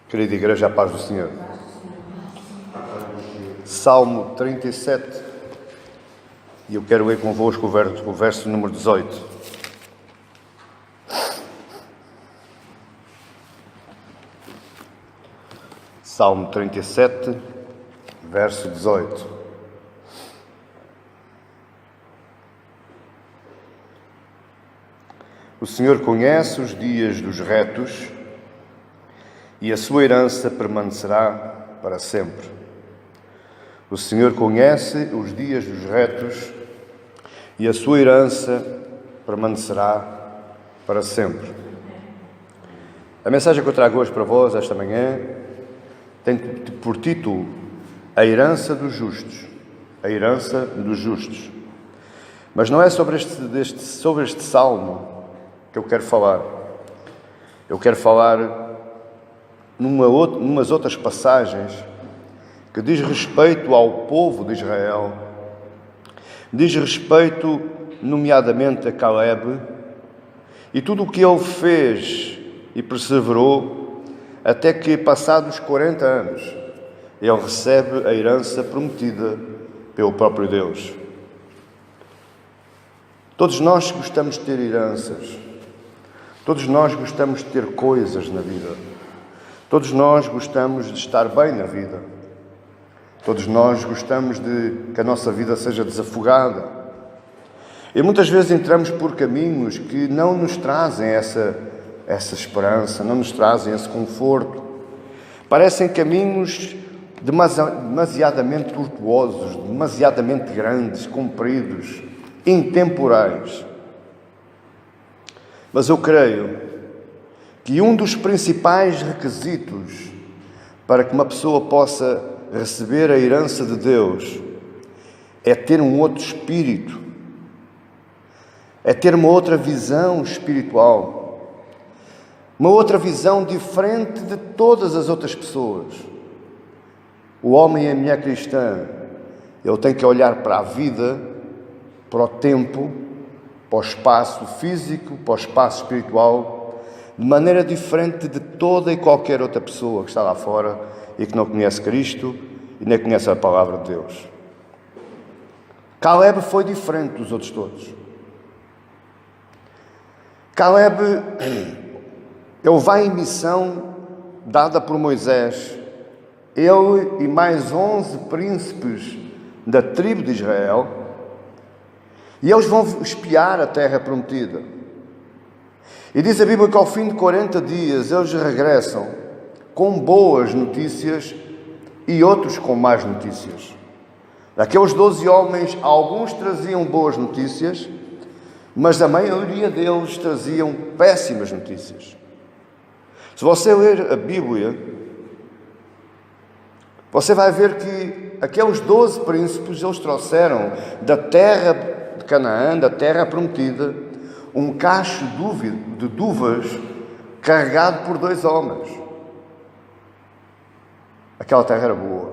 Querida Igreja, a paz do Senhor. Salmo 37, e eu quero ler convosco o verso número 18. Salmo 37, verso 18. O Senhor conhece os dias dos retos, e a sua herança permanecerá para sempre. O Senhor conhece os dias dos retos, e a sua herança permanecerá para sempre. A mensagem que eu trago hoje para vós, esta manhã, tem por título A Herança dos Justos. A Herança dos Justos. Mas não é sobre este salmo que eu quero falar. Eu quero falar numas outras passagens que diz respeito ao povo de Israel, diz respeito nomeadamente a Caleb e tudo o que ele fez e perseverou até que, passados 40 anos, ele recebe a herança prometida pelo próprio Deus. Todos nós gostamos de ter heranças, todos nós gostamos de ter coisas na vida. Todos nós gostamos de estar bem na vida. Todos nós gostamos de que a nossa vida seja desafogada. E muitas vezes entramos por caminhos que não nos trazem essa esperança, não nos trazem esse conforto. Parecem caminhos demasiadamente tortuosos, demasiadamente grandes, compridos, intemporais. Mas eu creio que um dos principais requisitos para que uma pessoa possa receber a herança de Deus é ter um outro espírito, é ter uma outra visão espiritual, uma outra visão diferente de todas as outras pessoas. O homem e a mulher cristã, ele tem que olhar para a vida, para o tempo, para o espaço físico, para o espaço espiritual, de maneira diferente de toda e qualquer outra pessoa que está lá fora e que não conhece Cristo e nem conhece a palavra de Deus. Caleb foi diferente dos outros todos. Caleb, ele vai em missão dada por Moisés. Ele e mais 11 príncipes da tribo de Israel, e eles vão espiar a terra prometida. E diz a Bíblia que ao fim de 40 dias eles regressam com boas notícias e outros com más notícias. Daqueles 12 homens, alguns traziam boas notícias, mas a maioria deles traziam péssimas notícias. Se você ler a Bíblia, você vai ver que aqueles 12 príncipes, eles trouxeram da terra de Canaã, da terra prometida, um cacho de uvas carregado por 2 homens. Aquela terra era boa.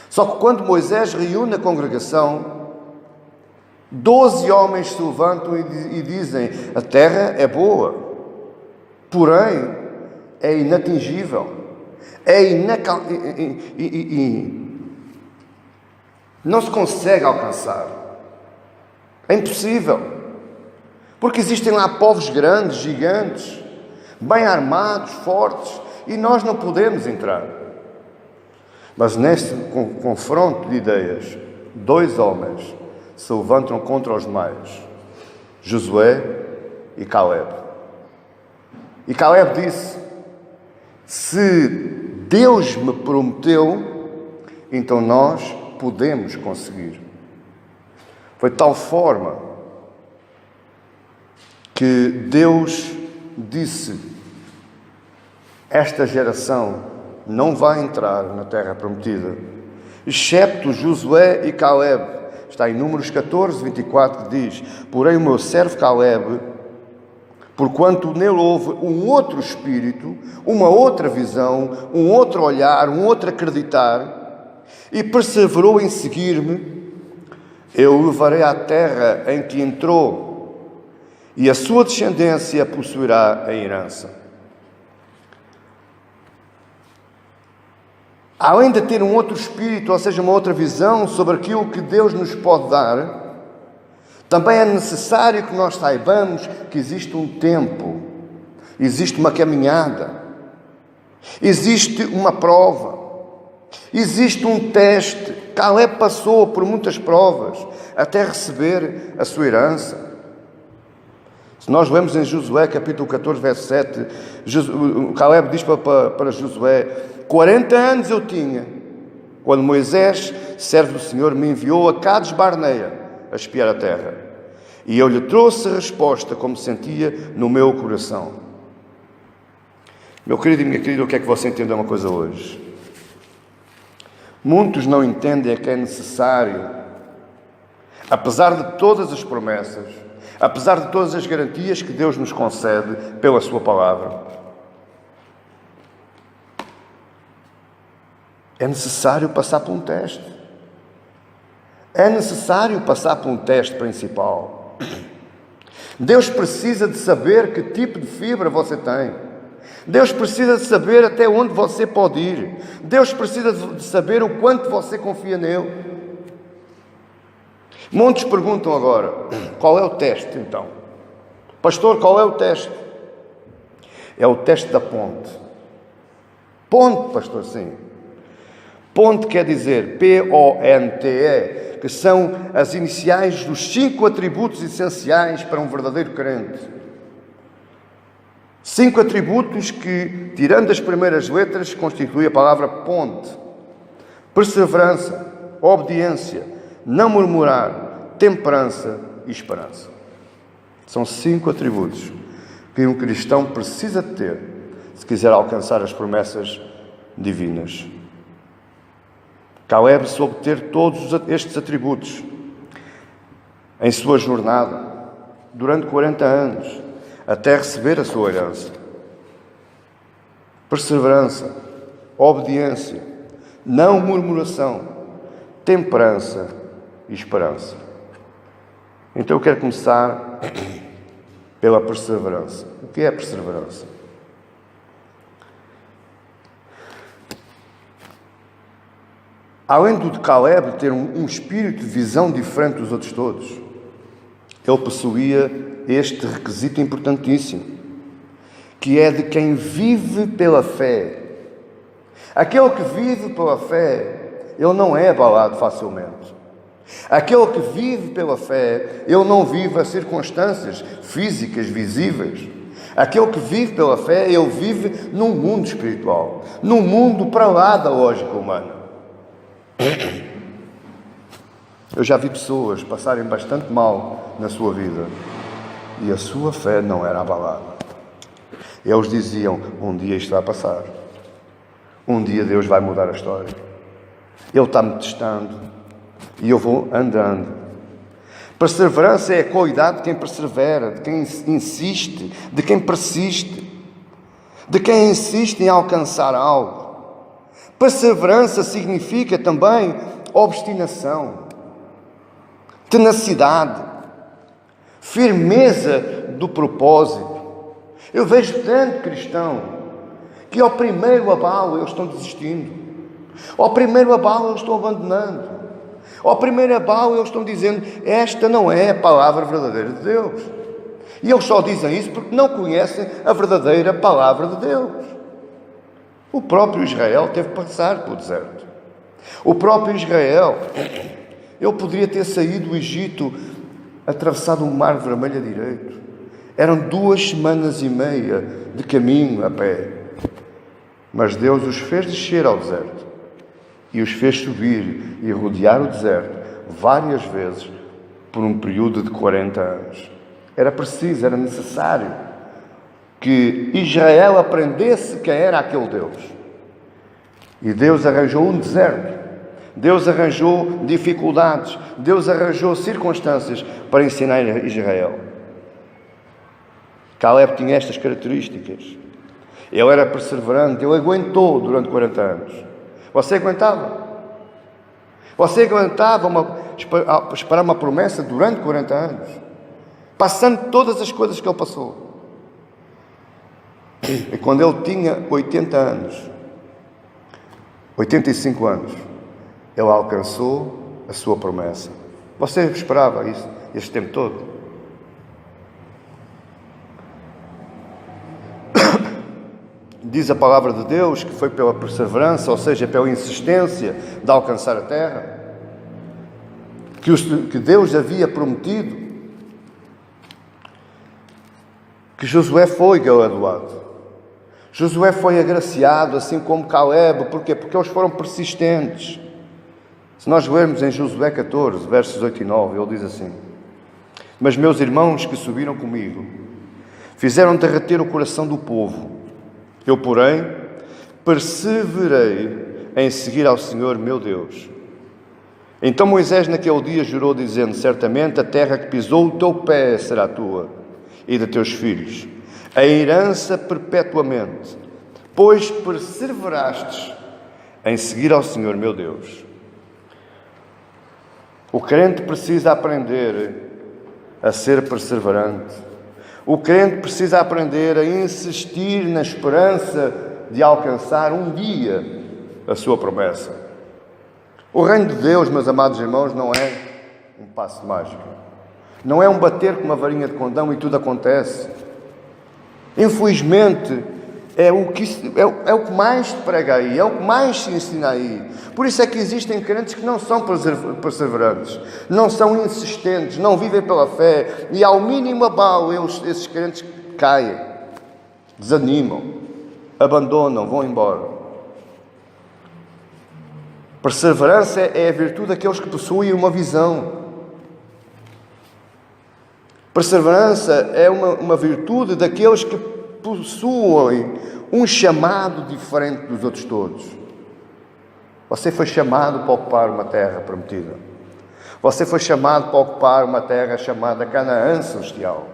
Só que quando Moisés reúne a congregação, 12 homens se levantam e dizem: a terra é boa, porém é inatingível, não se consegue alcançar, é impossível. Porque existem lá povos grandes, gigantes, bem armados, fortes, e nós não podemos entrar. Mas neste confronto de ideias, 2 homens se levantam contra os demais, Josué e Caleb. E Caleb disse: se Deus me prometeu, então nós podemos conseguir. Foi de tal forma que Deus disse: esta geração não vai entrar na terra prometida, excepto Josué e Caleb. Está em Números 14, 24, que diz: porém o meu servo Caleb, porquanto nele houve um outro espírito, uma outra visão, um outro olhar, um outro acreditar, e perseverou em seguir-me, eu o levarei à terra em que entrou, e a sua descendência possuirá a herança. além de ter um outro espírito, ou seja, uma outra visão sobre aquilo que Deus nos pode dar, também é necessário que nós saibamos que existe um tempo, existe uma caminhada, existe uma prova, existe um teste. Caleb passou por muitas provas até receber a sua herança. Se nós lemos em Josué, capítulo 14, verso 7, Caleb diz para Josué: 40 anos eu tinha, quando Moisés, servo do Senhor, me enviou a Cades Barneia a espiar a terra. E eu lhe trouxe a resposta como sentia no meu coração. Meu querido e minha querida, o que é que você entendeu uma coisa hoje? Muitos não entendem que é necessário, apesar de todas as promessas, apesar de todas as garantias que Deus nos concede pela sua palavra, é necessário passar por um teste. É necessário passar por um teste principal. Deus precisa de saber que tipo de fibra você tem. Deus precisa de saber até onde você pode ir. Deus precisa de saber o quanto você confia nele. Muitos perguntam agora: qual é o teste então? Pastor, qual é o teste? É o teste da ponte. Ponte, pastor, sim. Ponte quer dizer P-O-N-T-E, que são as iniciais dos 5 atributos essenciais para um verdadeiro crente. 5 atributos que, tirando as primeiras letras, constituem a palavra ponte: perseverança, obediência, não murmurar, temperança e esperança. São 5 atributos que um cristão precisa ter se quiser alcançar as promessas divinas. Caleb soube ter todos estes atributos em sua jornada, durante 40 anos, até receber a sua herança. Perseverança, obediência, não murmuração, temperança e esperança. Então eu quero começar pela perseverança. O que é a perseverança? Além de Caleb ter um espírito de visão diferente dos outros todos, ele possuía este requisito importantíssimo, que é de quem vive pela fé. Aquele que vive pela fé, ele não é abalado facilmente. Aquele que vive pela fé, ele não vive as circunstâncias físicas visíveis. Aquele que vive pela fé, ele vive num mundo espiritual, num mundo para lá da lógica humana. Eu já vi pessoas passarem bastante mal na sua vida e a sua fé não era abalada. Eles diziam: um dia isto vai passar, um dia Deus vai mudar a história, Ele está-me testando e eu vou andando. Perseverança é a qualidade de quem persevera, de quem insiste, de quem persiste, de quem insiste em alcançar algo. Perseverança significa também obstinação, tenacidade, firmeza do propósito. Eu vejo tanto cristão que ao primeiro abalo eles estão desistindo, ao primeiro abalo eles estão abandonando, ao primeiro abalo eles estão dizendo: esta não é a palavra verdadeira de Deus. E eles só dizem isso porque não conhecem a verdadeira palavra de Deus. O próprio Israel teve que passar pelo deserto. O próprio Israel, ele poderia ter saído do Egito, atravessado o Mar Vermelho a direito. Eram 2 semanas e meia de caminho a pé. Mas Deus os fez descer ao deserto e os fez subir e rodear o deserto várias vezes por um período de 40 anos. Era preciso, era necessário que Israel aprendesse quem era aquele Deus. E Deus arranjou um deserto, Deus arranjou dificuldades, Deus arranjou circunstâncias para ensinar a Israel. Caleb tinha estas características. Ele era perseverante, ele aguentou durante 40 anos. Você aguentava? Você aguentava esperar uma promessa durante 40 anos? Passando todas as coisas que ele passou. E quando ele tinha 80 anos, 85 anos, ele alcançou a sua promessa. Você esperava isso este tempo todo? Diz a palavra de Deus que foi pela perseverança, ou seja, pela insistência de alcançar a terra, que Deus havia prometido, que Josué foi galardoado. Josué foi agraciado, assim como Caleb. Porquê? Porque eles foram persistentes. Se nós lermos em Josué 14, versos 8 e 9, ele diz assim: mas meus irmãos que subiram comigo fizeram derreter o coração do povo. Eu, porém, perseverei em seguir ao Senhor meu Deus. Então Moisés naquele dia jurou, dizendo: certamente a terra que pisou o teu pé será tua e de teus filhos, a herança perpetuamente, pois perseverastes em seguir ao Senhor meu Deus. O crente precisa aprender a ser perseverante. O crente precisa aprender a insistir na esperança de alcançar um dia a sua promessa. O reino de Deus, meus amados irmãos, não é um passe mágico. Não é um bater com uma varinha de condão e tudo acontece. Infelizmente, é o que mais se prega aí, é o que mais se ensina aí. Por isso é que existem crentes que não são perseverantes, não são insistentes, não vivem pela fé, e ao mínimo abalo esses crentes caem, desanimam, abandonam, vão embora. Perseverança é a virtude daqueles que possuem uma visão. Perseverança é uma virtude daqueles que possuem um chamado diferente dos outros todos. Você foi chamado para ocupar uma terra prometida. Você foi chamado para ocupar uma terra chamada Canaã Celestial.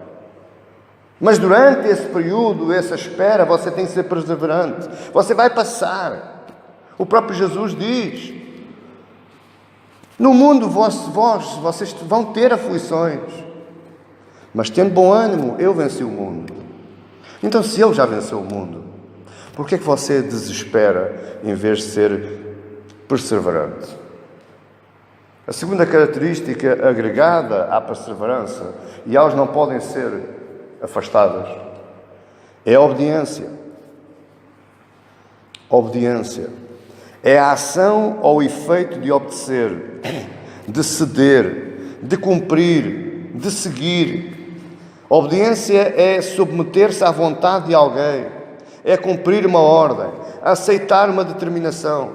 Mas durante esse período, essa espera, você tem que ser perseverante. Você vai passar. O próprio Jesus diz: no mundo vocês vão ter aflições, mas tendo bom ânimo, eu venci o mundo. Então, se ele já venceu o mundo, por que é que você desespera em vez de ser perseverante? A segunda característica agregada à perseverança, e elas não podem ser afastadas, é a obediência. Obediência é a ação ou efeito de obedecer, de ceder, de cumprir, de seguir. Obediência é submeter-se à vontade de alguém, é cumprir uma ordem, aceitar uma determinação.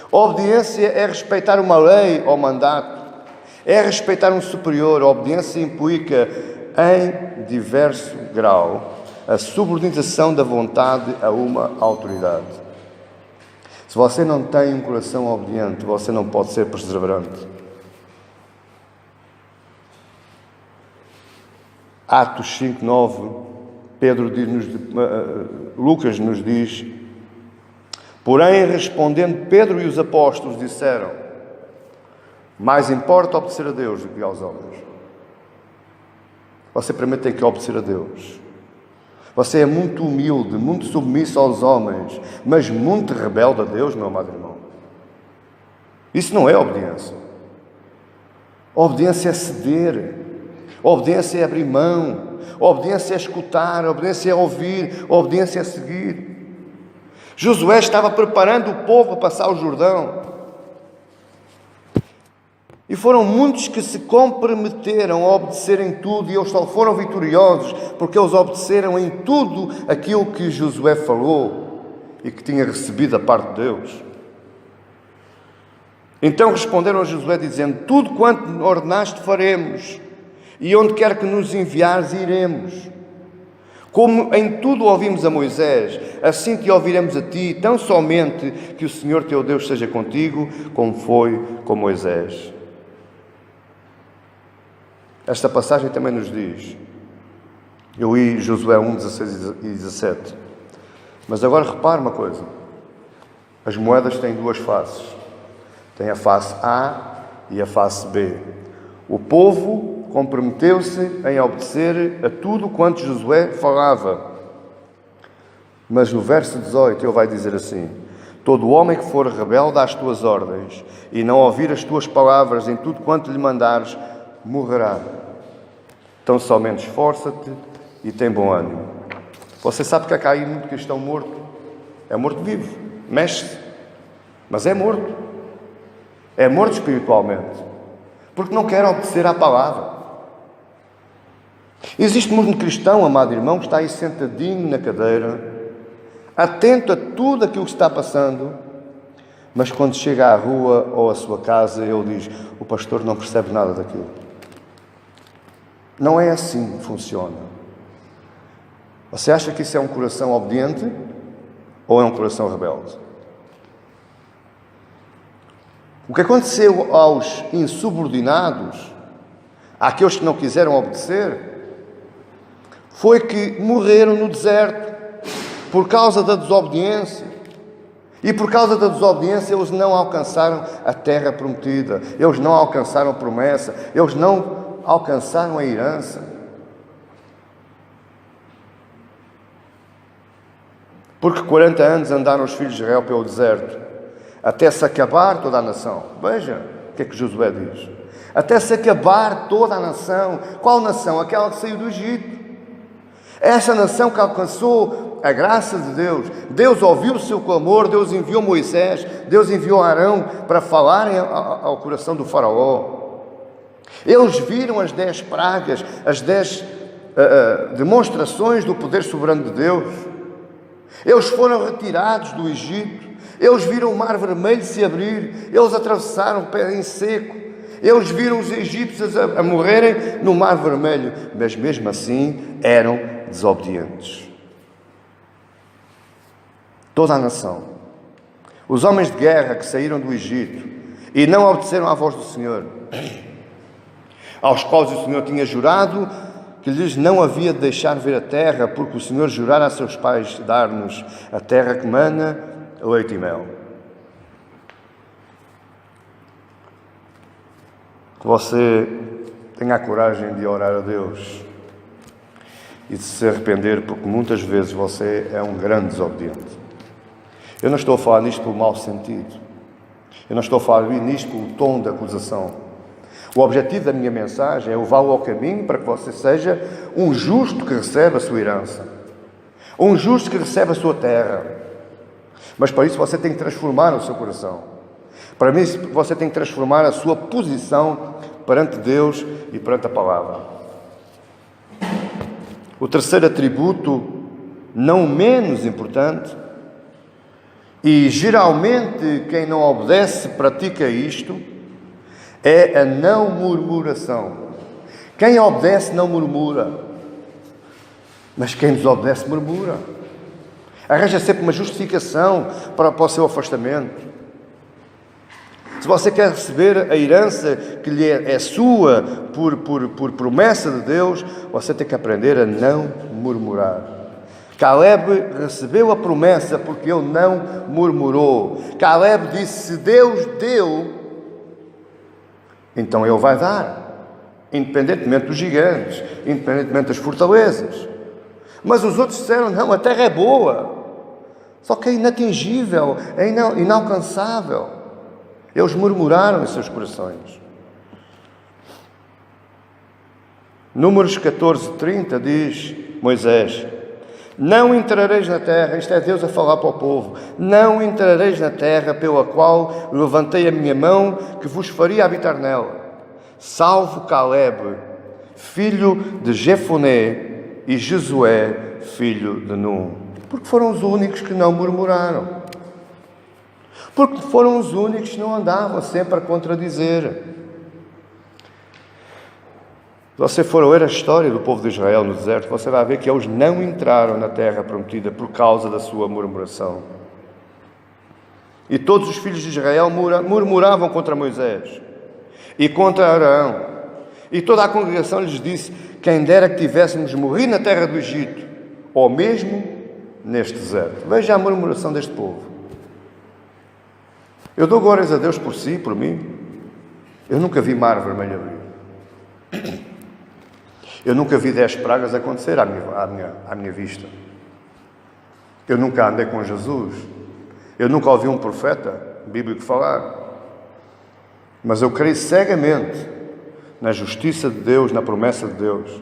Obediência é respeitar uma lei ou mandato, é respeitar um superior. A obediência implica, em diverso grau, a subordinação da vontade a uma autoridade. Se você não tem um coração obediente, você não pode ser perseverante. Atos 5:9, Lucas nos diz: porém, respondendo Pedro e os apóstolos, disseram: mais importa obedecer a Deus do que aos homens. Você primeiro tem que obedecer a Deus. Você é muito humilde, muito submisso aos homens, mas muito rebelde a Deus, meu amado irmão. Isso não é obediência. Obediência é ceder. Obediência é abrir mão. Obediência é escutar. Obediência é ouvir. Obediência é seguir. Josué estava preparando o povo a passar o Jordão. E foram muitos que se comprometeram a obedecer em tudo, e eles só foram vitoriosos porque eles obedeceram em tudo aquilo que Josué falou e que tinha recebido da parte de Deus. Então responderam a Josué dizendo: tudo quanto ordenaste faremos, e onde quer que nos enviares iremos. Como em tudo ouvimos a Moisés, assim te ouviremos a ti, tão somente que o Senhor teu Deus seja contigo, como foi com Moisés. Esta passagem também nos diz, eu li Josué 1, 16 e 17, mas agora repare uma coisa: as moedas têm duas faces, tem a face A e a face B. O povo comprometeu-se em obedecer a tudo quanto Josué falava, mas no verso 18 ele vai dizer assim: Todo homem que for rebelde às tuas ordens e não ouvir as tuas palavras em tudo quanto lhe mandares, morrerá. Então somente esforça-te e tem bom ânimo. Você sabe que há aí muito cristão morto. É morto vivo, mexe-se, mas é morto. É morto espiritualmente, porque não quer obedecer à palavra. Existe muito cristão, amado irmão, que está aí sentadinho na cadeira, atento a tudo aquilo que está passando, mas quando chega à rua ou à sua casa, ele diz: o pastor não percebe nada daquilo. Não é assim que funciona. Você acha que isso é um coração obediente ou é um coração rebelde? O que aconteceu aos insubordinados, àqueles que não quiseram obedecer, foi que morreram no deserto por causa da desobediência. E por causa da desobediência eles não alcançaram a terra prometida, eles não alcançaram a promessa, eles não alcançaram a herança. Porque 40 anos andaram os filhos de Israel pelo deserto, até se acabar toda a nação. Veja o que é que Josué diz. Até se acabar toda a nação. Qual nação? Aquela que saiu do Egito. Essa nação que alcançou a graça de Deus. Deus ouviu o seu clamor, Deus enviou Moisés, Deus enviou Arão para falarem ao coração do faraó. Eles viram as 10 pragas, as 10 demonstrações do poder soberano de Deus. Eles foram retirados do Egito. Eles viram o mar vermelho se abrir. Eles atravessaram o pé em seco. Eles viram os egípcios a morrerem no mar vermelho. Mas mesmo assim eram desobedientes. Toda a nação. Os homens de guerra que saíram do Egito e não obedeceram à voz do Senhor, aos quais o Senhor tinha jurado que lhes não havia de deixar ver a terra, porque o Senhor jurara a seus pais dar-nos a terra que mana leite e mel. Que você tenha a coragem de orar a Deus e de se arrepender, porque muitas vezes você é um grande desobediente. Eu não estou a falar nisto pelo mau sentido. Eu não estou a falar nisto pelo tom da acusação. O objetivo da minha mensagem é levá-lo ao caminho para que você seja um justo que recebe a sua herança. Um justo que recebe a sua terra. Mas para isso você tem que transformar o seu coração. Para isso você tem que transformar a sua posição perante Deus e perante a palavra. O terceiro atributo, não menos importante, e geralmente quem não obedece pratica isto, é a não murmuração. Quem obedece não murmura, mas quem desobedece murmura. Arranja sempre uma justificação para o seu afastamento. Se você quer receber a herança que lhe é sua por promessa de Deus, você tem que aprender a não murmurar. Caleb recebeu a promessa porque ele não murmurou. Caleb disse: se Deus deu, então Ele vai dar, independentemente dos gigantes, independentemente das fortalezas. Mas os outros disseram: não, a terra é boa, só que é inatingível, é inalcançável. Eles murmuraram em seus corações. Números 14:30 diz Moisés: não entrareis na terra, isto é Deus a falar para o povo, não entrareis na terra pela qual levantei a minha mão, que vos faria habitar nela, salvo Caleb, filho de Jefoné, e Josué, filho de Nun. Porque foram os únicos que não murmuraram. Porque foram os únicos que não andavam sempre a contradizer. Se você for ler a história do povo de Israel no deserto, você vai ver que eles não entraram na terra prometida por causa da sua murmuração. E todos os filhos de Israel murmuravam contra Moisés e contra Arão. E toda a congregação lhes disse: quem dera que tivéssemos morrido na terra do Egito, ou mesmo neste deserto. Veja a murmuração deste povo. Eu dou glórias a Deus por si, por mim. Eu nunca vi mar vermelho abrir. Eu nunca vi 10 pragas acontecer à minha vista. Eu nunca andei com Jesus. Eu nunca ouvi um profeta bíblico falar, mas eu creio cegamente na justiça de Deus, na promessa de Deus.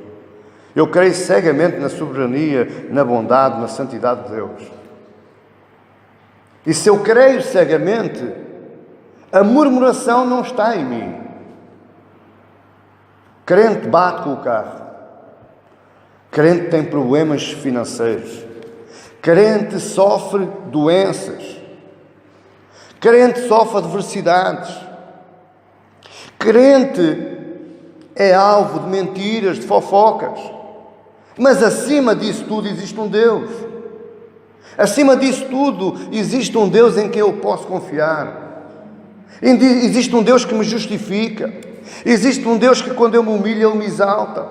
Eu creio cegamente na soberania, na bondade, na santidade de Deus. E se eu creio cegamente, a murmuração não está em mim. Crente bate com o carro. Crente tem problemas financeiros. Crente sofre doenças. Crente sofre adversidades. Crente é alvo de mentiras, de fofocas. Mas acima disso tudo existe um Deus. Acima disso tudo existe um Deus em quem eu posso confiar. Existe um Deus que me justifica. Existe um Deus que quando eu me humilho, Ele me exalta.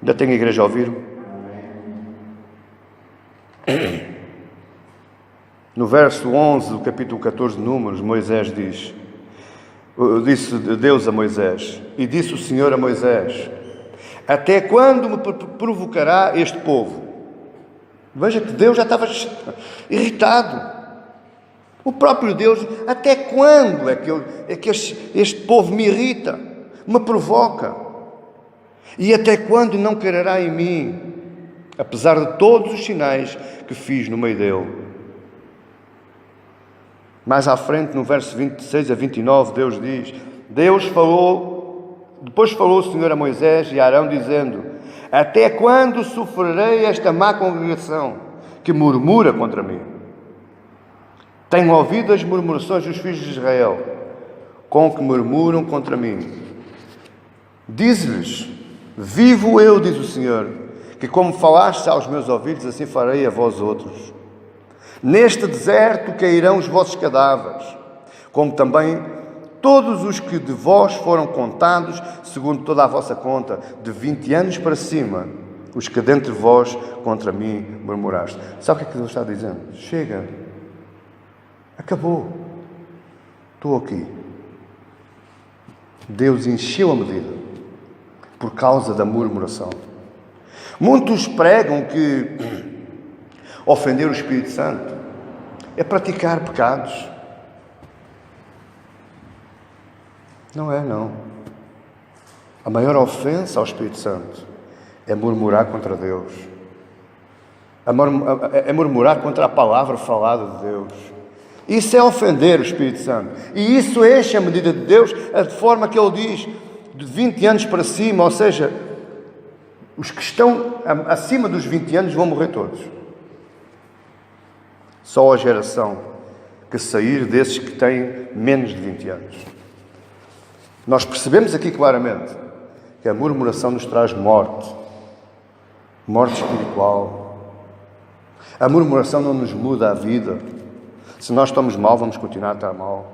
Ainda tem igreja a ouvir? No verso 11 do capítulo 14 de Números, Moisés disse Deus a Moisés, e disse o Senhor a Moisés: até quando me provocará este povo? Veja que Deus já estava irritado. O próprio Deus, até quando é que este povo me irrita, me provoca? E até quando não quererá em mim, apesar de todos os sinais que fiz no meio dele? Mais à frente, no verso 26 a 29, Deus diz, depois falou o Senhor a Moisés e a Arão, dizendo: até quando sofrerei esta má congregação que murmura contra mim? Tenho ouvido as murmurações dos filhos de Israel, com que murmuram contra mim. Diz-lhes: vivo eu, diz o Senhor, que como falaste aos meus ouvidos, assim farei a vós outros. Neste deserto cairão os vossos cadáveres, como também todos os que de vós foram contados, segundo toda a vossa conta, de 20 anos para cima, os que dentre vós contra mim murmuraste. Sabe o que é que Deus está dizendo? Chega. Acabou. Estou aqui. Deus encheu a medida por causa da murmuração. Muitos pregam que ofender o Espírito Santo é praticar pecados. Não é, não. A maior ofensa ao Espírito Santo é murmurar contra Deus. É murmurar contra a palavra falada de Deus. Isso é ofender o Espírito Santo. E isso enche a medida de Deus, de forma que Ele diz, de 20 anos para cima, ou seja, os que estão acima dos 20 anos vão morrer todos. Só a geração que sair desses que têm menos de 20 anos. Nós percebemos aqui claramente que a murmuração nos traz morte. Morte espiritual. A murmuração não nos muda a vida. Se nós estamos mal, vamos continuar a estar mal.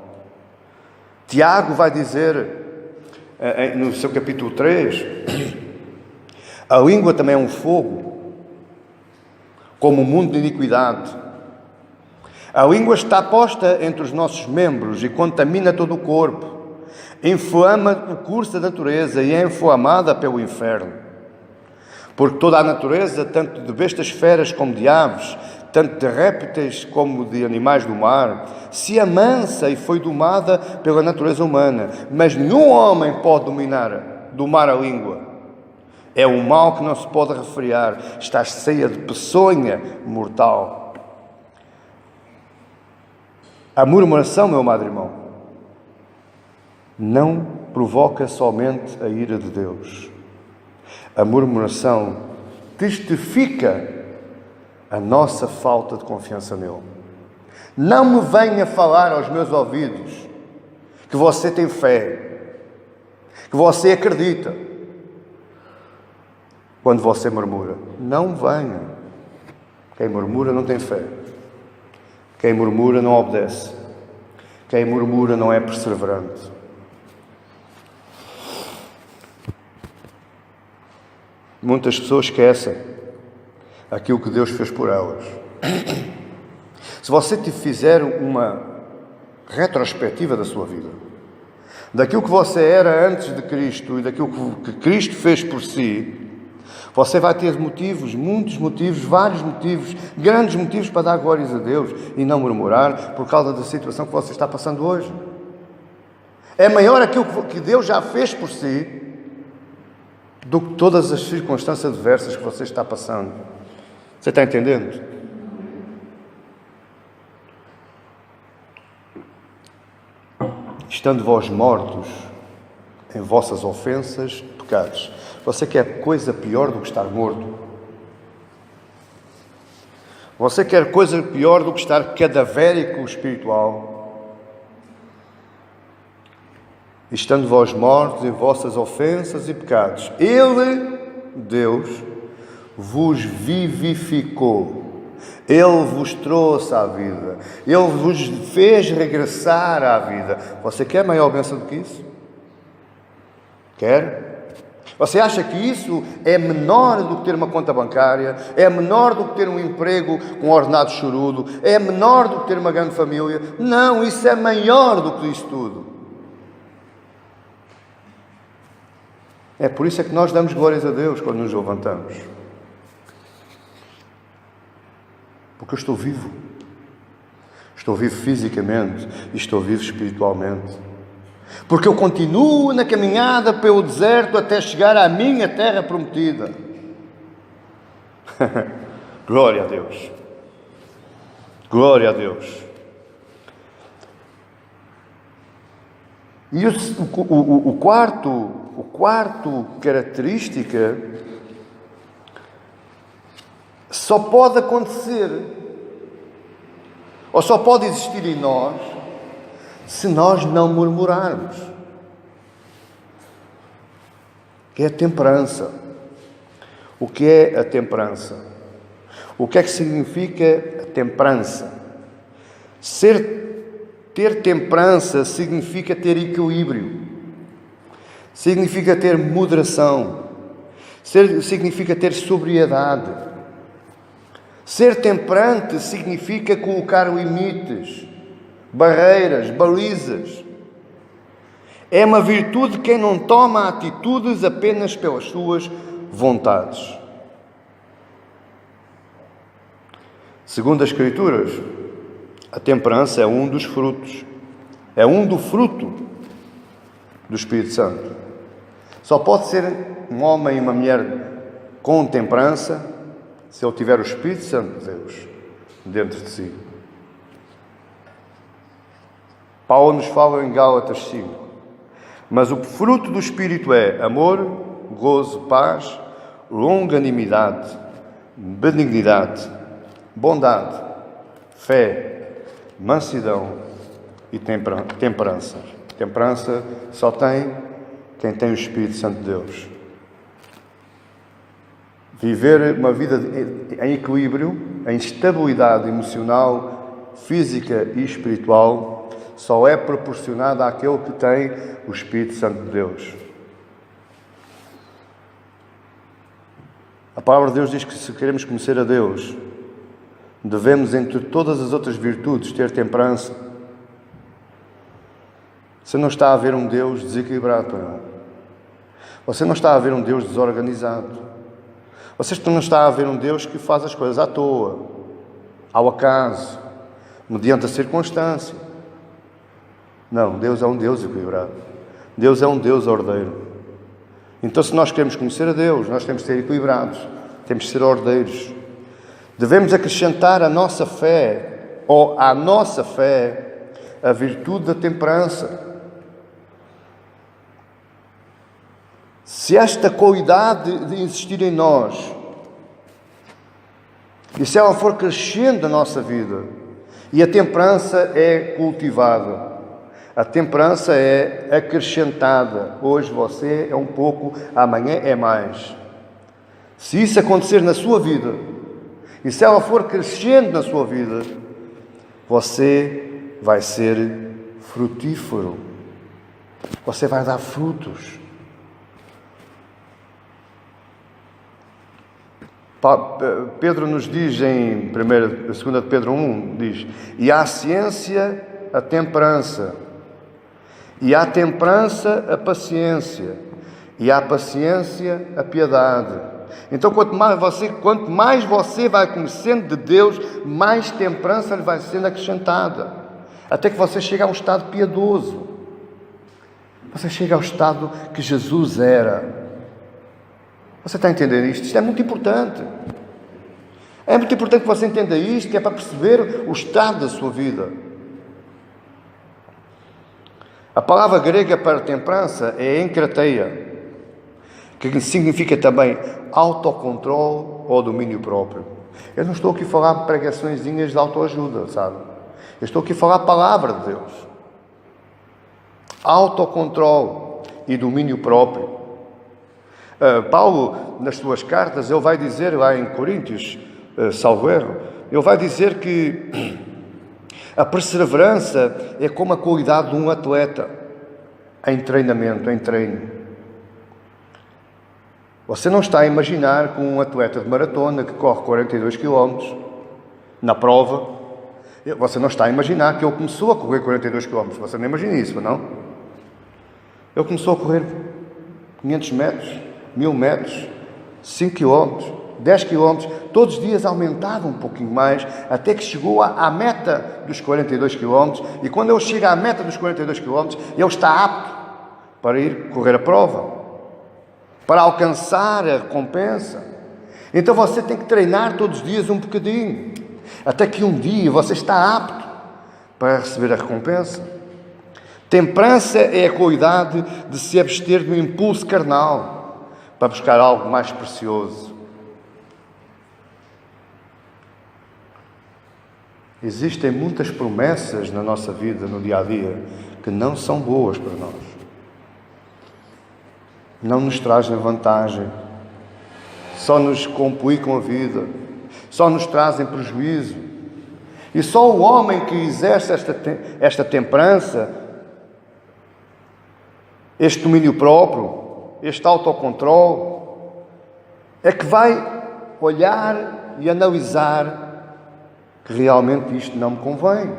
Tiago vai dizer, no seu capítulo 3, a língua também é um fogo, como um mundo de iniquidade. A língua está posta entre os nossos membros e contamina todo o corpo. Inflama o curso da natureza e é inflamada pelo inferno. Porque toda a natureza, tanto de bestas feras como de aves, tanto de répteis como de animais do mar, se amansa e foi domada pela natureza humana. Mas nenhum homem pode domar a língua. É um mal que não se pode refrear. Está cheia de peçonha mortal. A murmuração, meu amado irmão, não provoca somente a ira de Deus. A murmuração testifica a nossa falta de confiança nele. Não me venha falar aos meus ouvidos que você tem fé, que você acredita, quando você murmura. Não venha. Quem murmura não tem fé. Quem murmura não obedece. Quem murmura não é perseverante. Muitas pessoas esquecem aquilo que Deus fez por elas. Se você te fizer uma retrospectiva da sua vida, daquilo que você era antes de Cristo e daquilo que Cristo fez por si, Você vai ter motivos, muitos motivos, vários motivos, grandes motivos para dar glórias a Deus e não murmurar por causa da situação que você está passando hoje. É maior aquilo que Deus já fez por si do que todas as circunstâncias adversas que você está passando. Você está entendendo? Estando vós mortos em vossas ofensas, pecados. Você quer coisa pior do que estar morto? Você quer coisa pior do que estar cadavérico espiritual? Estando vós mortos em vossas ofensas e pecados, Ele, Deus, vos vivificou. Ele vos trouxe à vida. Ele vos fez regressar à vida. Você quer maior bênção do que isso? Quer? Você acha que isso é menor do que ter uma conta bancária? É menor do que ter um emprego com ordenado chorudo? É menor do que ter uma grande família? Não, isso é maior do que isso tudo. É por isso é que nós damos glórias a Deus quando nos levantamos. Porque eu estou vivo. Estou vivo fisicamente e estou vivo espiritualmente. Porque eu continuo na caminhada pelo deserto até chegar à minha terra prometida. Glória a Deus. Glória a Deus. E o quarto característica só pode acontecer, ou só pode existir em nós, se nós não murmurarmos. Que é a temperança. O que é a temperança? O que é que significa a temperança? Ter temperança significa ter equilíbrio, significa ter moderação, significa ter sobriedade. Ser temperante significa colocar limites, barreiras, balizas. É uma virtude quem não toma atitudes apenas pelas suas vontades. Segundo as Escrituras, a temperança é um dos frutos, do fruto do Espírito Santo. Só pode ser um homem e uma mulher com temperança se ele tiver o Espírito Santo de Deus dentro de si. Paulo nos fala em Gálatas 5. Mas o fruto do Espírito é amor, gozo, paz, longanimidade, benignidade, bondade, fé, mansidão e temperança. Temperança só tem quem tem o Espírito Santo de Deus. Viver uma vida em equilíbrio, em estabilidade emocional, física e espiritual, só é proporcionada àquele que tem o Espírito Santo de Deus. A palavra de Deus diz que se queremos conhecer a Deus, devemos, entre todas as outras virtudes, ter temperança. Você não está a ver um Deus desequilibrado, não. Você não está a ver um Deus desorganizado. Você não está a ver um Deus que faz as coisas à toa, ao acaso, mediante a circunstância. Não, Deus é um Deus equilibrado. Deus é um Deus ordeiro. Então, se nós queremos conhecer a Deus, nós temos de ser equilibrados, temos de ser ordeiros. Devemos acrescentar à nossa fé, a virtude da temperança. Se esta qualidade de existir em nós, e se ela for crescendo na nossa vida, e a temperança é cultivada, a temperança é acrescentada. Hoje você é um pouco, amanhã é mais. Se isso acontecer na sua vida, e se ela for crescendo na sua vida, você vai ser frutífero. Você vai dar frutos. Pedro nos diz em 2 de Pedro 1, diz: e há ciência, a temperança, e há temperança, a paciência, e há paciência, a piedade, Então, quanto mais você vai conhecendo de Deus, mais temperança lhe vai sendo acrescentada, até que você chega a um estado piedoso. Você chega ao estado que Jesus era. Você está entendendo isto? Isto é muito importante. É muito importante que você entenda isto, que é para perceber o estado da sua vida. A palavra grega para temperança é enkrateia, que significa também autocontrole ou domínio próprio. Eu não estou aqui a falar pregaçõezinhas de autoajuda, sabe? Eu estou aqui a falar a palavra de Deus. Autocontrole e domínio próprio. Paulo, nas suas cartas, ele vai dizer lá em Coríntios, salvo erro, ele vai dizer que a perseverança é como a qualidade de um atleta em treinamento, em treino. Você não está a imaginar com um atleta de maratona que corre 42 km na prova, você não está a imaginar que ele começou a correr 42 km, você não imagina isso, não? Ele começou a correr 500 metros, 1000 metros, 5 km, 10 km, todos os dias aumentava um pouquinho mais, até que chegou à meta dos 42 km, e quando ele chega à meta dos 42 km, ele está apto para ir correr a prova, para alcançar a recompensa. Então você tem que treinar todos os dias um bocadinho, até que um dia você está apto para receber a recompensa. Temperança é a qualidade de se abster do impulso carnal para buscar algo mais precioso. Existem muitas promessas na nossa vida, no dia a dia, que não são boas para nós. Não nos trazem vantagem, só nos complicam a vida, só nos trazem prejuízo. E só o homem que exerce esta temperança, este domínio próprio, este autocontrole, é que vai olhar e analisar que realmente isto não me convém.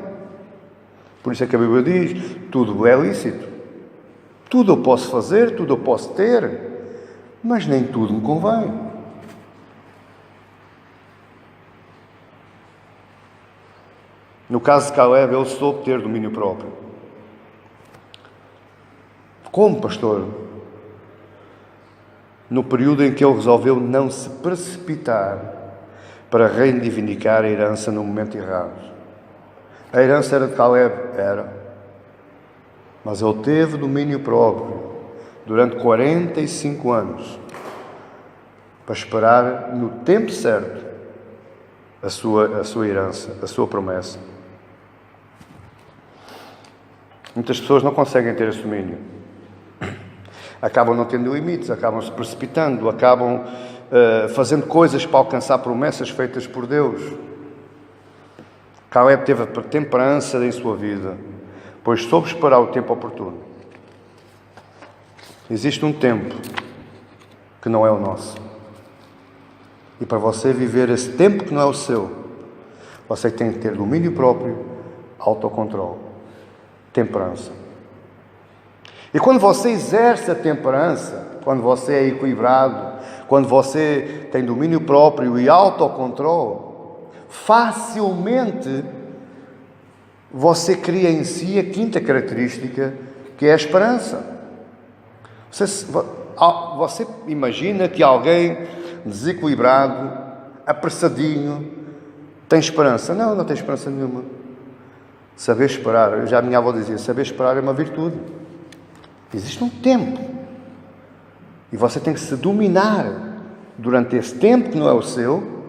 Por isso é que a Bíblia diz, tudo é lícito. Tudo eu posso fazer, tudo eu posso ter, mas nem tudo me convém. No caso de Caleb, ele soube ter domínio próprio. Como, pastor? No período em que ele resolveu não se precipitar para reivindicar a herança no momento errado. A herança era de Caleb? Era. Mas ele teve domínio próprio durante 45 anos para esperar no tempo certo a sua herança, a sua promessa. Muitas pessoas não conseguem ter esse domínio. Acabam não tendo limites, acabam se precipitando, acabam fazendo coisas para alcançar promessas feitas por Deus. Caleb teve a temperança em sua vida, pois soube esperar o tempo oportuno. Existe um tempo que não é o nosso. E para você viver esse tempo que não é o seu, você tem que ter domínio próprio, autocontrole, temperança. E quando você exerce a temperança, quando você é equilibrado, quando você tem domínio próprio e autocontrole, facilmente você cria em si a quinta característica, que é a esperança. Você imagina que alguém desequilibrado, apressadinho, tem esperança? Não, não tem esperança nenhuma. Saber esperar, já a minha avó dizia, saber esperar é uma virtude. Existe um tempo. E você tem que se dominar durante esse tempo que não é o seu,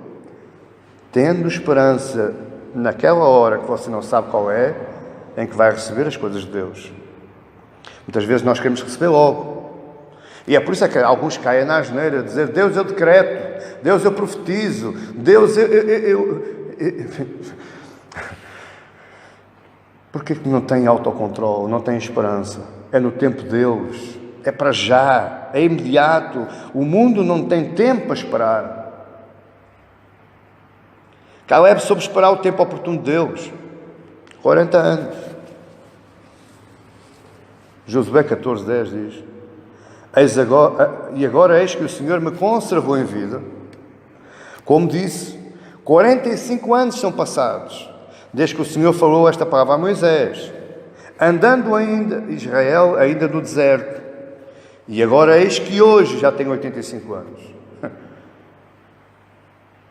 tendo esperança naquela hora que você não sabe qual é, em que vai receber as coisas de Deus. Muitas vezes nós queremos receber logo. E é por isso que alguns caem na asneira, dizer, Deus eu decreto, Deus eu profetizo, Deus eu... Porquê que não tem autocontrole, não tem esperança? É no tempo de Deus, é para já, é imediato. O mundo não tem tempo para esperar. Caleb soube esperar o tempo oportuno de Deus. 40 anos. Josué 14:10 diz, Eis que o Senhor me conservou em vida. Como disse, 45 anos são passados, desde que o Senhor falou esta palavra a Moisés, andando ainda Israel ainda no deserto. E agora eis que hoje já tenho 85 anos.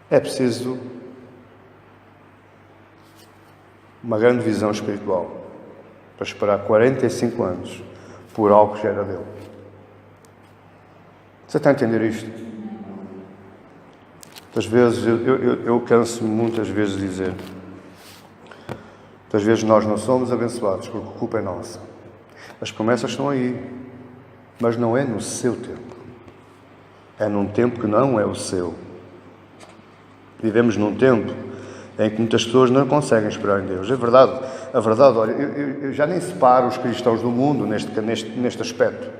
É preciso uma grande visão espiritual para esperar 45 anos por algo que já era dele. Você está a entender isto? Muitas vezes, eu canso-me muitas vezes de dizer, muitas vezes nós não somos abençoados porque a culpa é nossa. As promessas estão aí, mas não é no seu tempo. É num tempo que não é o seu. Vivemos num tempo em que muitas pessoas não conseguem esperar em Deus. É verdade, a verdade, olha, eu já nem separo os cristãos do mundo neste aspecto.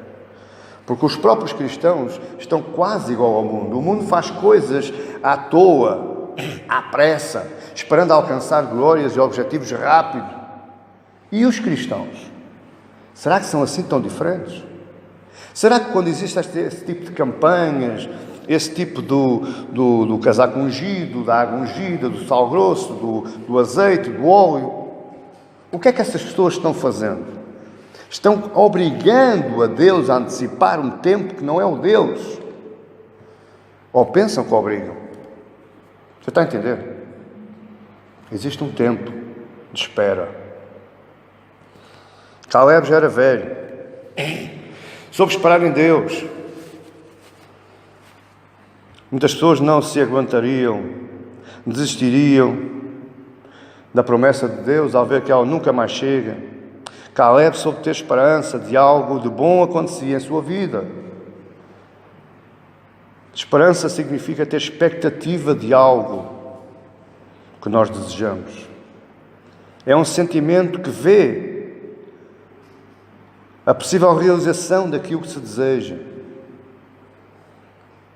Porque os próprios cristãos estão quase igual ao mundo. O mundo faz coisas à toa, à pressa, esperando alcançar glórias e objetivos rápido. E os cristãos? Será que são assim tão diferentes? Será que quando existe esse tipo de campanhas, esse tipo do casaco ungido, da água ungida, do sal grosso, do azeite, do óleo, o que é que essas pessoas estão fazendo? Estão obrigando a Deus a antecipar um tempo que não é o deles. Ou pensam que obrigam. Você está a entender? Existe um tempo de espera. Caleb já era velho. Soube esperar em Deus. Muitas pessoas não se aguentariam, desistiriam da promessa de Deus ao ver que ela nunca mais chega. Caleb soube ter esperança de algo de bom acontecer em sua vida. Esperança significa ter expectativa de algo que nós desejamos. É um sentimento que vê a possível realização daquilo que se deseja.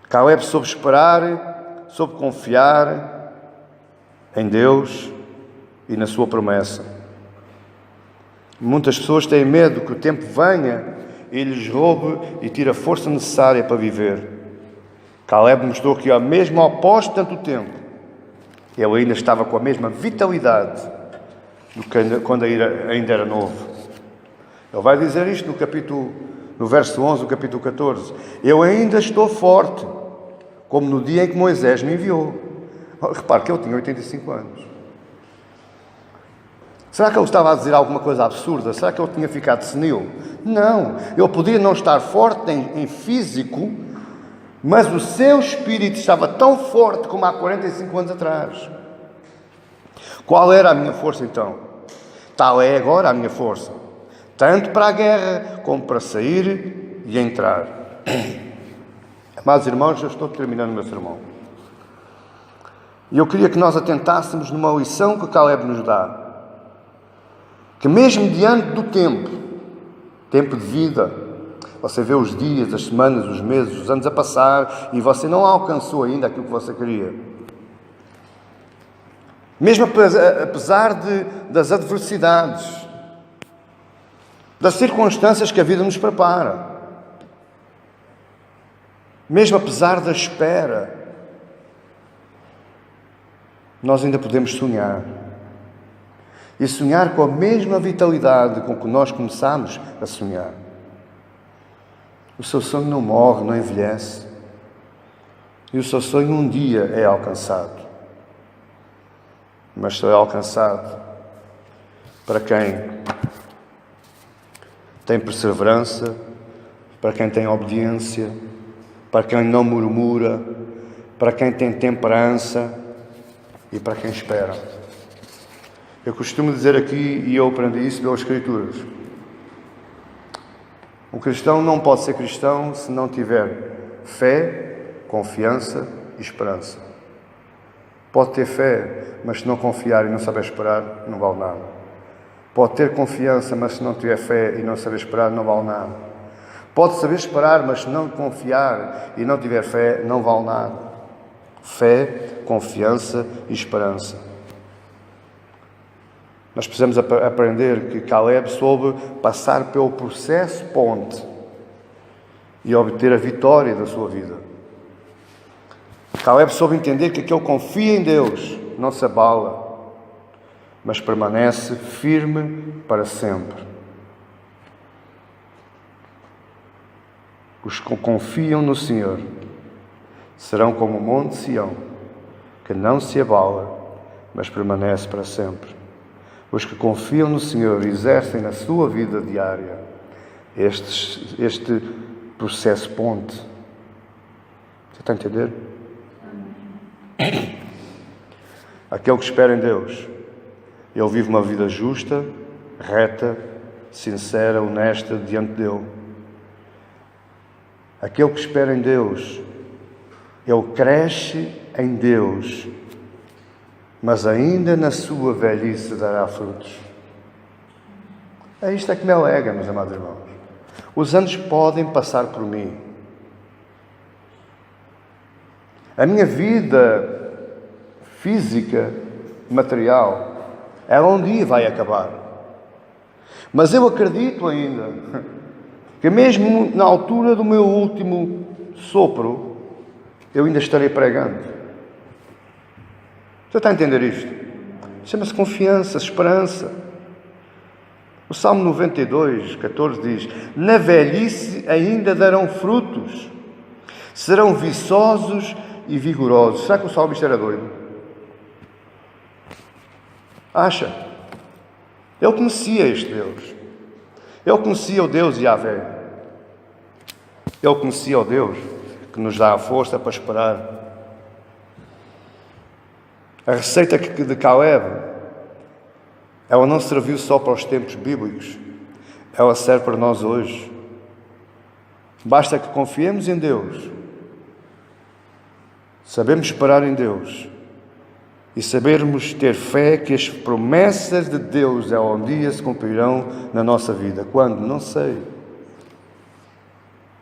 Caleb soube esperar, soube confiar em Deus e na sua promessa. Muitas pessoas têm medo que o tempo venha e lhes roube e tire a força necessária para viver. Caleb mostrou que, mesmo após tanto tempo, ele ainda estava com a mesma vitalidade do que quando ainda era novo. Ele vai dizer isto no verso 11 do capítulo 14. Eu ainda estou forte, como no dia em que Moisés me enviou. Repare que ele tinha 85 anos. Será que ele estava a dizer alguma coisa absurda? Será que ele tinha ficado senil? Não. Ele podia não estar forte em físico, mas o seu espírito estava tão forte como há 45 anos atrás. Qual era a minha força então? Tal é agora a minha força. Tanto para a guerra como para sair e entrar. Amados irmãos, já estou terminando o meu sermão. E eu queria que nós atentássemos numa lição que Caleb nos dá. Que mesmo diante do tempo de vida, você vê os dias, as semanas, os meses, os anos a passar e você não alcançou ainda aquilo que você queria. Mesmo apesar das adversidades, das circunstâncias que a vida nos prepara, mesmo apesar da espera, nós ainda podemos sonhar. E sonhar com a mesma vitalidade com que nós começamos a sonhar. O seu sonho não morre, não envelhece. E o seu sonho um dia é alcançado. Mas só é alcançado para quem tem perseverança, para quem tem obediência, para quem não murmura, para quem tem temperança e para quem espera. Eu costumo dizer aqui, e eu aprendi isso pelas Escrituras, um cristão não pode ser cristão se não tiver fé, confiança e esperança. Pode ter fé, mas se não confiar e não saber esperar, não vale nada. Pode ter confiança, mas se não tiver fé e não saber esperar, não vale nada. Pode saber esperar, mas se não confiar e não tiver fé, não vale nada. Fé, confiança e esperança. Nós precisamos aprender que Caleb soube passar pelo processo ponte e obter a vitória da sua vida. Caleb soube entender que aquele que confia em Deus não se abala, mas permanece firme para sempre. Os que confiam no Senhor serão como o monte Sião, que não se abala, mas permanece para sempre. Os que confiam no Senhor exercem na sua vida diária este processo ponte. Você está a entender? Aquele que espera em Deus, ele vive uma vida justa, reta, sincera, honesta diante dele. Aquele que espera em Deus, ele cresce em Deus, mas ainda na sua velhice dará frutos. É isto que me alegra, meus amados irmãos. Os anos podem passar por mim. A minha vida física, material, ela um dia vai acabar. Mas eu acredito ainda que mesmo na altura do meu último sopro, eu ainda estarei pregando. Você está a entender isto? Chama-se confiança, esperança. O Salmo 92, 14 diz: na velhice ainda darão frutos, serão viçosos e vigorosos. Será que o salmista era doido? Acha? Ele conhecia este Deus. Ele conhecia o Deus Yahvé. Ele conhecia o Deus que nos dá a força para esperar. A receita de Caleb, ela não serviu só para os tempos bíblicos, ela serve para nós hoje. Basta que confiemos em Deus, sabemos esperar em Deus e sabermos ter fé que as promessas de Deus um dia se cumprirão na nossa vida. Quando? Não sei.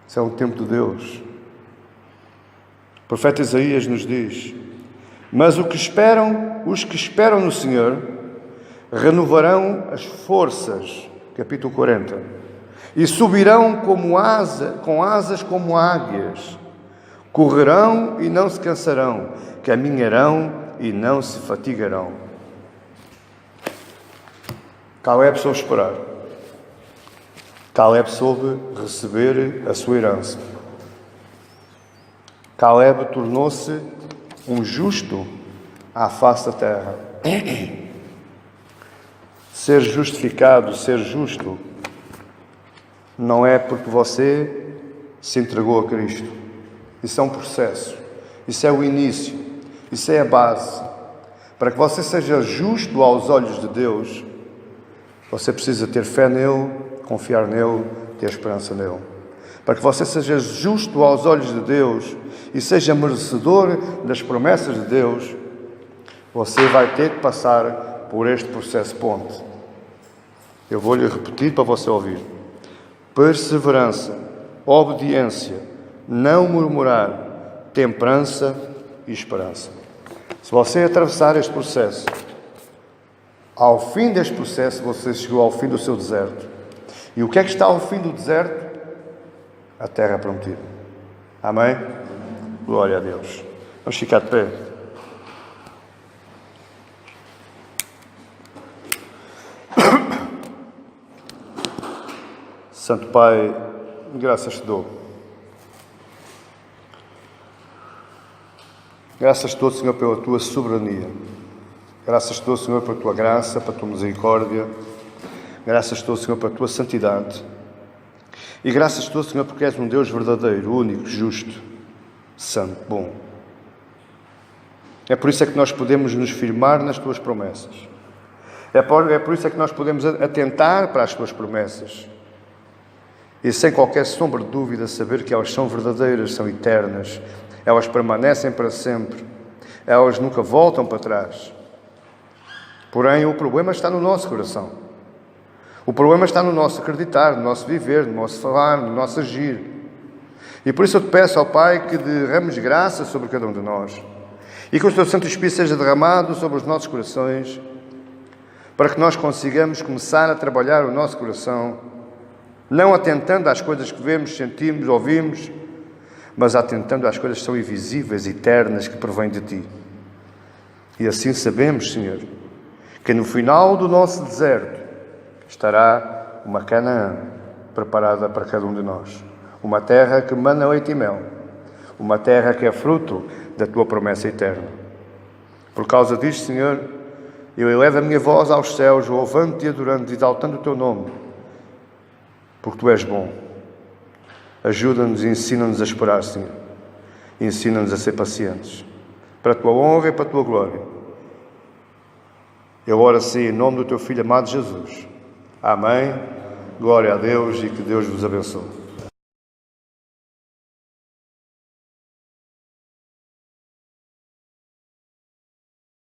Isso é um tempo de Deus. O profeta Isaías nos diz: mas os que esperam no Senhor renovarão as forças, capítulo 40, e subirão com asas como águias, correrão e não se cansarão, caminharão e não se fatigarão. Caleb soube esperar. Caleb soube receber a sua herança. Caleb tornou-se um justo à face da terra. Ser justificado, ser justo, não é porque você se entregou a Cristo. Isso é um processo. Isso é o início. Isso é a base. Para que você seja justo aos olhos de Deus, você precisa ter fé nele, confiar nele, ter esperança nele. Para que você seja justo aos olhos de Deus e seja merecedor das promessas de Deus, você vai ter que passar por este processo ponte. Eu vou-lhe repetir para você ouvir. Perseverança, obediência, não murmurar, temperança e esperança. Se você atravessar este processo, ao fim deste processo, você chegou ao fim do seu deserto. E o que é que está ao fim do deserto? A terra prometida. Amém? Glória a Deus. Vamos ficar de pé. Santo Pai, graças te dou. Graças te dou, Senhor, pela tua soberania. Graças te dou, Senhor, pela tua graça, pela tua misericórdia. Graças te dou, Senhor, pela tua santidade. E graças te dou, Senhor, porque és um Deus verdadeiro, único, justo, santo, bom. É por isso é que nós podemos nos firmar nas tuas promessas. É por isso é que nós podemos atentar para as tuas promessas. E sem qualquer sombra de dúvida saber que elas são verdadeiras, são eternas. Elas permanecem para sempre. Elas nunca voltam para trás. Porém, o problema está no nosso coração. O problema está no nosso acreditar, no nosso viver, no nosso falar, no nosso agir. E por isso eu te peço ao Pai que derrames graça sobre cada um de nós. E que o teu Santo Espírito seja derramado sobre os nossos corações, para que nós consigamos começar a trabalhar o nosso coração não atentando às coisas que vemos, sentimos, ouvimos, mas atentando às coisas que são invisíveis, eternas, que provêm de Ti. E assim sabemos, Senhor, que no final do nosso deserto estará uma Canaã preparada para cada um de nós. Uma terra que mana leite e mel. Uma terra que é fruto da Tua promessa eterna. Por causa disto, Senhor, eu elevo a minha voz aos céus, louvando-Te e adorando-Te, exaltando o Teu nome, porque Tu és bom. Ajuda-nos e ensina-nos a esperar, Senhor. Ensina-nos a ser pacientes, para a Tua honra e para a Tua glória. Eu oro assim em nome do Teu Filho amado Jesus. Amém. Glória a Deus e que Deus vos abençoe.